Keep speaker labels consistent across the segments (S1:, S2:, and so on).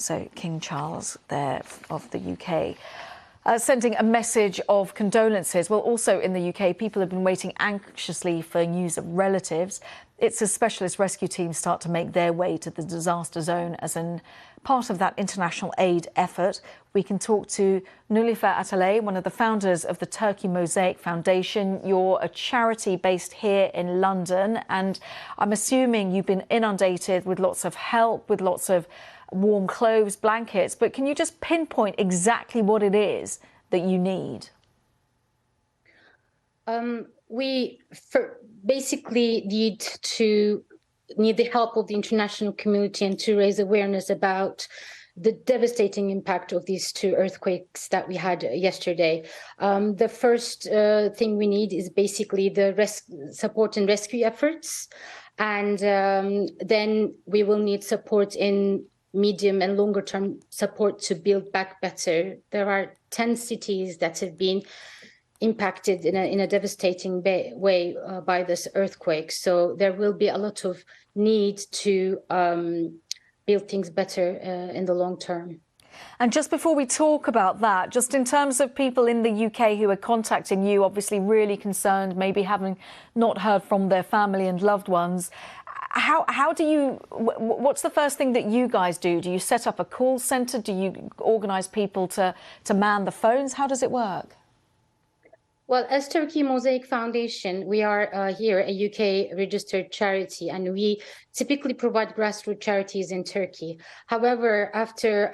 S1: So King Charles there of the UK. Sending a message of condolences. Well, also in the UK, people have been waiting anxiously for news of relatives. It's as specialist rescue teams start to make their way to the disaster zone as in part of that international aid effort. We can talk to Nilüfer Atalay, one of the founders of the Turkey Mozaik Foundation. You're a charity based here in London, and I'm assuming you've been inundated with lots of help, with lots of warm clothes, blankets, but can you just pinpoint exactly what it is that you need?
S2: We basically need the help of the international community and to raise awareness about the devastating impact of these two earthquakes that we had yesterday. The first thing we need is basically the support and rescue efforts, and then we will need support in medium and longer term support to build back better. There are 10 cities that have been impacted in a devastating way by this earthquake. So there will be a lot of need to build things better in the long term.
S1: And just before we talk about that, just in terms of people in the UK who are contacting you, obviously really concerned, maybe having not heard from their family and loved ones, how do you, what's the first thing that you guys do? Do you set up a call centre? Do you organise people to man the phones? How does it work?
S2: Well, as Turkey Mozaik Foundation, we are here a UK registered charity, and we typically provide grassroots charities in Turkey. However, after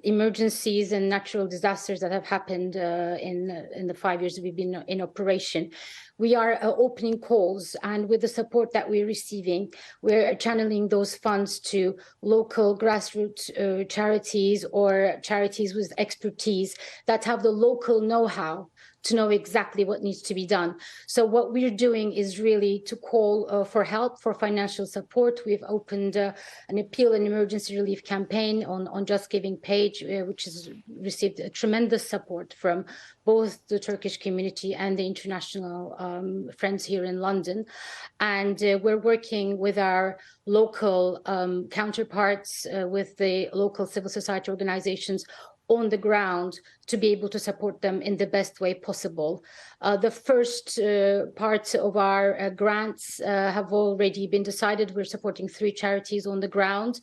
S2: emergencies and natural disasters that have happened in the 5 years we've been in operation, we are opening calls, and with the support that we're receiving, we're channeling those funds to local grassroots charities or charities with expertise that have the local know-how to know exactly what needs to be done. So what we're doing is really to call for help, for financial support. We've opened an appeal and emergency relief campaign on Just Giving page, which has received a tremendous support from both the Turkish community and the international friends here in London. And we're working with our local counterparts, with the local civil society organizations on the ground to be able to support them in the best way possible. The first part of our grants have already been decided. We're supporting 3 charities on the ground,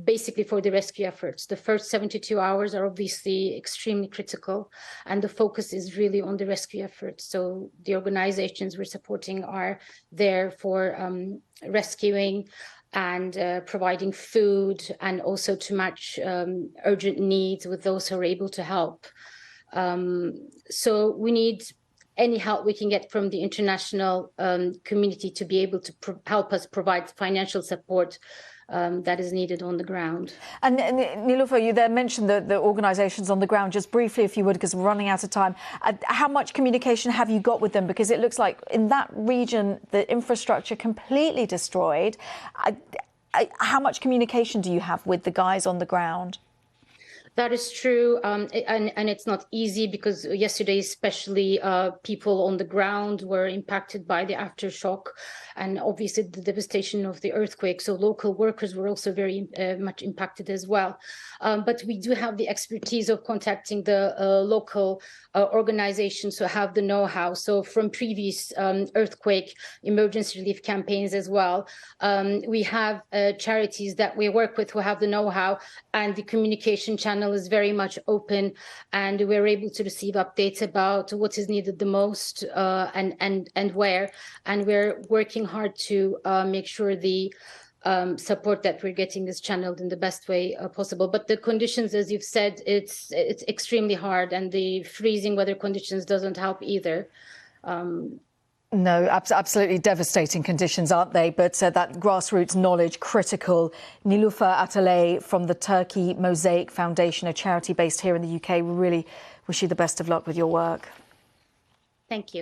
S2: basically for the rescue efforts. The first 72 hours are obviously extremely critical, and the focus is really on the rescue efforts. So the organizations we're supporting are there for rescuing and providing food, and also to match urgent needs with those who are able to help. So we need any help we can get from the international community to be able to help us provide financial support that is needed on the ground.
S1: And Nilüfer, you there mentioned the organisations on the ground. Just briefly, if you would, because we're running out of time. How much communication have you got with them? Because it looks like in that region, the infrastructure completely destroyed. How much communication do you have with the guys on the ground?
S2: That is true, and it's not easy because yesterday especially people on the ground were impacted by the aftershock and obviously the devastation of the earthquake. So local workers were also very much impacted as well. But we do have the expertise of contacting the local organizations who have the know-how. So from previous earthquake emergency relief campaigns as well, we have charities that we work with who have the know-how, and the communication channel is very much open, and we're able to receive updates about what is needed the most and where. And we're working hard to make sure the support that we're getting is channeled in the best way possible. But the conditions, as you've said, it's extremely hard, and the freezing weather conditions doesn't help either.
S1: No, absolutely devastating conditions, aren't they? But that grassroots knowledge, critical. Nilüfer Atalay from the Turkey Mozaik Foundation, a charity based here in the UK. We really wish you the best of luck with your work.
S2: Thank you.